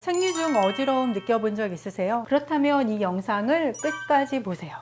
생리 중 어지러움 느껴본 적 있으세요? 그렇다면 이 영상을 끝까지 보세요.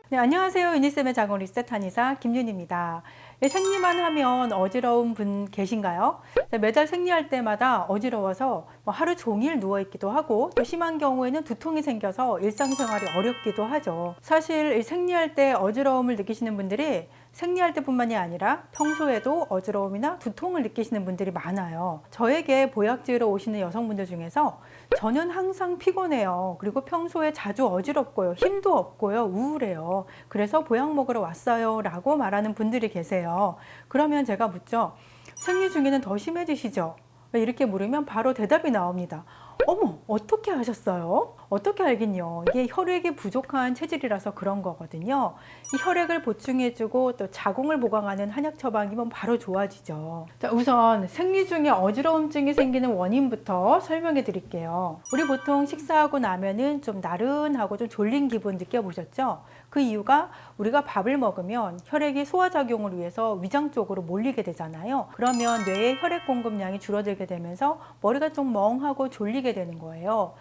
네, 안녕하세요. 유니쌤의 자궁 리셋 한의사 김윤입니다. 생리만 하면 어지러운 분 계신가요? 매달 생리할 때마다 어지러워서 하루 종일 누워있기도 하고, 또 심한 경우에는 두통이 생겨서 일상생활이 어렵기도 하죠. 사실 생리할 때 어지러움을 느끼시는 분들이 생리할 때뿐만이 아니라 평소에도 어지러움이나 두통을 느끼시는 분들이 많아요. 저에게 보약지로 오시는 여성분들 중에서 저는 항상 피곤해요. 그리고 평소에 자주 어지럽고요. 힘도 없고요. 우울해요. 그래서 보약 먹으러 왔어요. 라고 말하는 분들이 계세요. 그러면 제가 묻죠. 생리 중에는 더 심해지시죠? 이렇게 물으면 바로 대답이 나옵니다. 어머, 어떻게 하셨어요? 어떻게 알긴요. 이게 혈액이 부족한 체질이라서 그런 거거든요. 이 혈액을 보충해주고 또 자궁을 보강하는 한약 처방이면 바로 좋아지죠. 자, 우선 생리 중에 어지러움증이 생기는 원인부터 설명해 드릴게요. 우리 보통 식사하고 나면은 좀 나른하고 좀 졸린 기분 느껴보셨죠? 그 이유가 우리가 밥을 먹으면 혈액이 소화작용을 위해서 위장 쪽으로 몰리게 되잖아요. 그러면 뇌의 혈액 공급량이 줄어들게 되면서 머리가 좀 멍하고 졸리게 되는 거예요.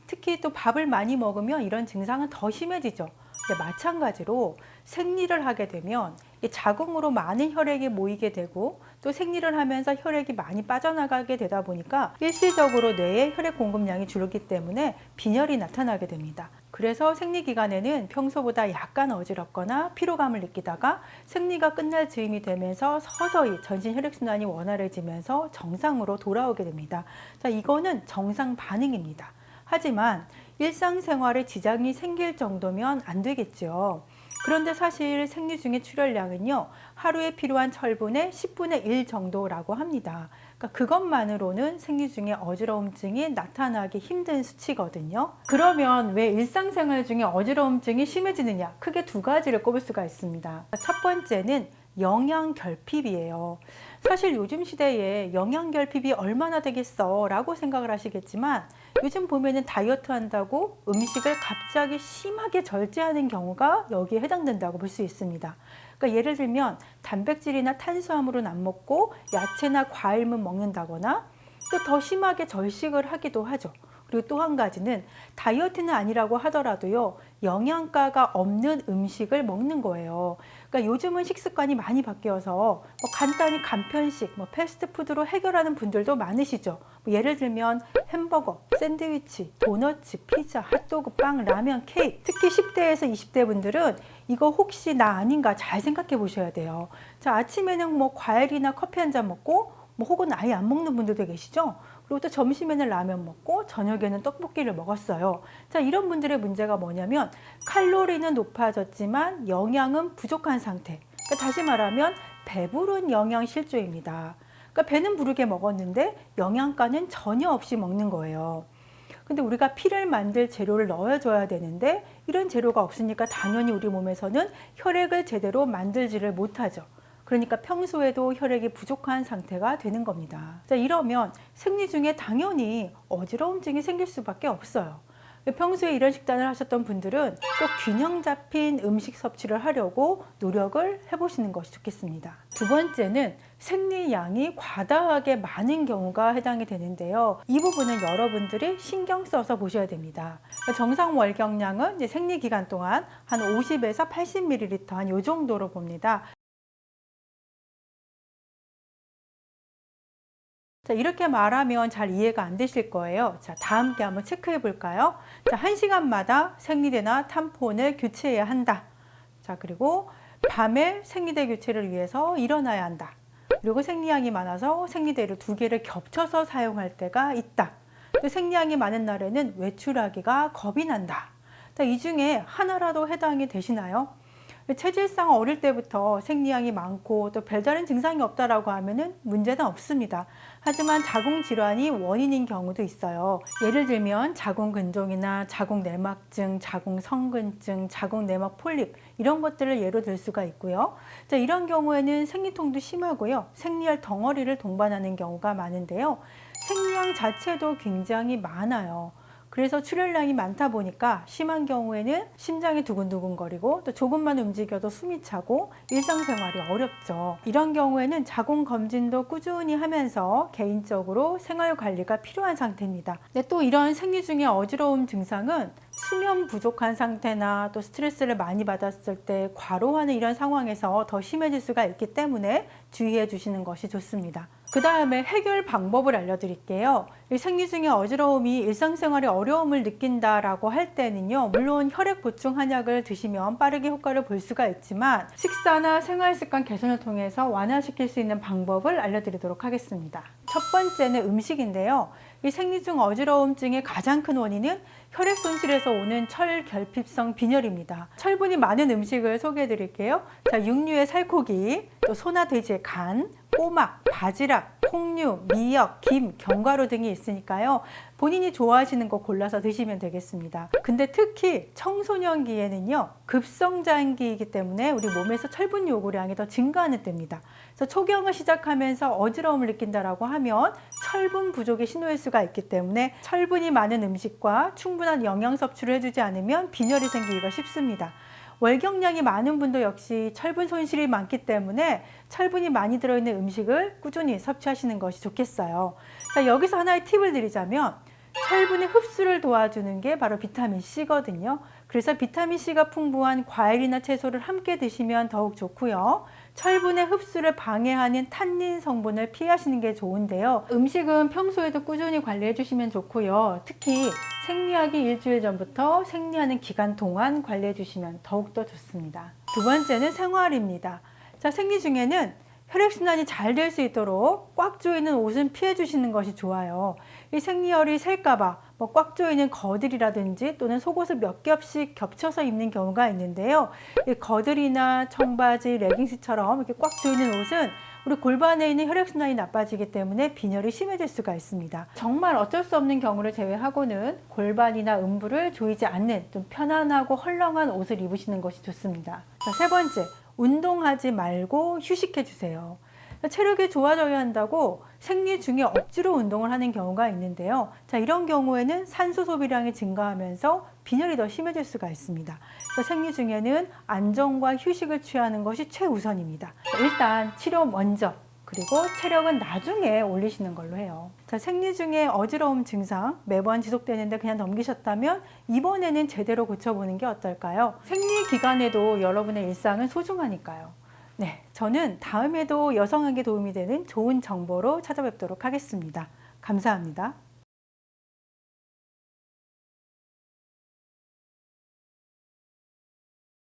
특히 또 밥을 많이 먹으면 이런 증상은 더 심해지죠. 근데 마찬가지로 생리를 하게 되면 이 자궁으로 많은 혈액이 모이게 되고 또 생리를 하면서 혈액이 많이 빠져나가게 되다 보니까 일시적으로 뇌에 혈액 공급량이 줄기 때문에 빈혈이 나타나게 됩니다. 그래서 생리 기간에는 평소보다 약간 어지럽거나 피로감을 느끼다가 생리가 끝날 즈음이 되면서 서서히 전신 혈액순환이 원활해지면서 정상으로 돌아오게 됩니다. 자, 이거는 정상 반응입니다. 하지만 일상생활에 지장이 생길 정도면 안 되겠죠. 그런데 사실 생리 중의 출혈량은요, 하루에 필요한 철분의 10분의 1 정도라고 합니다. 그러니까 그것만으로는 생리 중에 어지러움증이 나타나기 힘든 수치거든요. 그러면 왜 일상생활 중에 어지러움증이 심해지느냐? 크게 두 가지를 꼽을 수가 있습니다. 첫 번째는 영양결핍이에요. 사실 요즘 시대에 영양결핍이 얼마나 되겠어 라고 생각을 하시겠지만 요즘 보면은 다이어트 한다고 음식을 갑자기 심하게 절제하는 경우가 여기에 해당된다고 볼 수 있습니다. 그러니까 예를 들면 단백질이나 탄수화물은 안 먹고 야채나 과일만 먹는다거나 또 더 심하게 절식을 하기도 하죠. 그리고 또 한 가지는 다이어트는 아니라고 하더라도요, 영양가가 없는 음식을 먹는 거예요. 그러니까 요즘은 식습관이 많이 바뀌어서 간단히 간편식, 패스트푸드로 해결하는 분들도 많으시죠. 예를 들면 햄버거, 샌드위치, 도너츠, 피자, 핫도그, 빵, 라면, 케이크. 특히 10대에서 20대 분들은 이거 혹시 나 아닌가 잘 생각해 보셔야 돼요. 자, 아침에는 과일이나 커피 한 잔 먹고 혹은 아예 안 먹는 분들도 계시죠. 그리고 또 점심에는 라면 먹고 저녁에는 떡볶이를 먹었어요. 자, 이런 분들의 문제가 뭐냐면 칼로리는 높아졌지만 영양은 부족한 상태. 그러니까 다시 말하면 배부른 영양 실조입니다. 그러니까 배는 부르게 먹었는데 영양가는 전혀 없이 먹는 거예요. 근데 우리가 피를 만들 재료를 넣어줘야 되는데 이런 재료가 없으니까 당연히 우리 몸에서는 혈액을 제대로 만들지를 못하죠. 그러니까 평소에도 혈액이 부족한 상태가 되는 겁니다. 자, 이러면 생리 중에 당연히 어지러움증이 생길 수밖에 없어요. 평소에 이런 식단을 하셨던 분들은 꼭 균형 잡힌 음식 섭취를 하려고 노력을 해보시는 것이 좋겠습니다. 두 번째는 생리량이 과다하게 많은 경우가 해당이 되는데요. 이 부분은 여러분들이 신경 써서 보셔야 됩니다. 정상 월경량은 이제 생리 기간 동안 한 50에서 80ml 한 요 정도로 봅니다. 자, 이렇게 말하면 잘 이해가 안 되실 거예요. 자, 다 함께 한번 체크해 볼까요? 자, 1시간마다 생리대나 탐폰을 교체해야 한다. 자, 그리고 밤에 생리대 교체를 위해서 일어나야 한다. 그리고 생리량이 많아서 생리대를 2개를 겹쳐서 사용할 때가 있다. 또 생리량이 많은 날에는 외출하기가 겁이 난다. 자, 이 중에 하나라도 해당이 되시나요? 체질상 어릴 때부터 생리량이 많고 또 별다른 증상이 없다라고 하면은 문제는 없습니다. 하지만 자궁 질환이 원인인 경우도 있어요. 예를 들면 자궁 근종이나 자궁 내막증, 자궁 성근증, 자궁 내막 폴립 이런 것들을 예로 들 수가 있고요. 자, 이런 경우에는 생리통도 심하고요. 생리할 덩어리를 동반하는 경우가 많은데요. 생리량 자체도 굉장히 많아요. 그래서 출혈량이 많다 보니까 심한 경우에는 심장이 두근두근거리고 또 조금만 움직여도 숨이 차고 일상생활이 어렵죠. 이런 경우에는 자궁 검진도 꾸준히 하면서 개인적으로 생활 관리가 필요한 상태입니다. 근데 또 이런 생리 중에 어지러움 증상은 수면 부족한 상태나 또 스트레스를 많이 받았을 때 과로하는 이런 상황에서 더 심해질 수가 있기 때문에 주의해 주시는 것이 좋습니다. 그 다음에 해결 방법을 알려드릴게요. 이 생리 중에 어지러움이 일상생활에 어려움을 느낀다라고 할 때는요, 물론 혈액 보충 한약을 드시면 빠르게 효과를 볼 수가 있지만 식사나 생활 습관 개선을 통해서 완화시킬 수 있는 방법을 알려드리도록 하겠습니다. 첫 번째는 음식인데요. 이 생리 중 어지러움증의 가장 큰 원인은 혈액 손실에서 오는 철결핍성 빈혈입니다. 철분이 많은 음식을 소개해 드릴게요. 자, 육류의 살코기, 또 소나 돼지의 간, 꼬막, 바지락, 콩류, 미역, 김, 견과류 등이 있으니까요. 본인이 좋아하시는 거 골라서 드시면 되겠습니다. 근데 특히 청소년기에는요, 급성장기이기 때문에 우리 몸에서 철분 요구량이 더 증가하는 때입니다. 그래서 초경을 시작하면서 어지러움을 느낀다라고 하면 철분 부족의 신호일 수가 있기 때문에 철분이 많은 음식과 충분한 영양 섭취를 해주지 않으면 빈혈이 생기기가 쉽습니다. 월경량이 많은 분도 역시 철분 손실이 많기 때문에 철분이 많이 들어있는 음식을 꾸준히 섭취하시는 것이 좋겠어요. 자, 여기서 하나의 팁을 드리자면 철분의 흡수를 도와주는 게 바로 비타민C거든요. 그래서 비타민C가 풍부한 과일이나 채소를 함께 드시면 더욱 좋고요. 철분의 흡수를 방해하는 탄닌 성분을 피하시는 게 좋은데요. 음식은 평소에도 꾸준히 관리해 주시면 좋고요. 특히 생리하기 일주일 전부터 생리하는 기간 동안 관리해 주시면 더욱더 좋습니다. 두 번째는 생활입니다. 자, 생리 중에는 혈액순환이 잘 될 수 있도록 꽉 조이는 옷은 피해 주시는 것이 좋아요. 이 생리혈이 셀까봐 꽉 조이는 거들이라든지 또는 속옷을 몇 겹씩 겹쳐서 입는 경우가 있는데요. 이 거들이나 청바지, 레깅스처럼 이렇게 꽉 조이는 옷은 우리 골반에 있는 혈액순환이 나빠지기 때문에 빈혈이 심해질 수가 있습니다. 정말 어쩔 수 없는 경우를 제외하고는 골반이나 음부를 조이지 않는 좀 편안하고 헐렁한 옷을 입으시는 것이 좋습니다. 자, 세 번째, 운동하지 말고 휴식해 주세요. 체력이 좋아져야 한다고 생리 중에 억지로 운동을 하는 경우가 있는데요. 자, 이런 경우에는 산소 소비량이 증가하면서 빈혈이 더 심해질 수가 있습니다. 생리 중에는 안정과 휴식을 취하는 것이 최우선입니다. 일단 치료 먼저, 그리고 체력은 나중에 올리시는 걸로 해요. 자, 생리 중에 어지러움 증상 매번 지속되는데 그냥 넘기셨다면 이번에는 제대로 고쳐보는 게 어떨까요? 생리 기간에도 여러분의 일상은 소중하니까요. 네, 저는 다음에도 여성에게 도움이 되는 좋은 정보로 찾아뵙도록 하겠습니다. 감사합니다.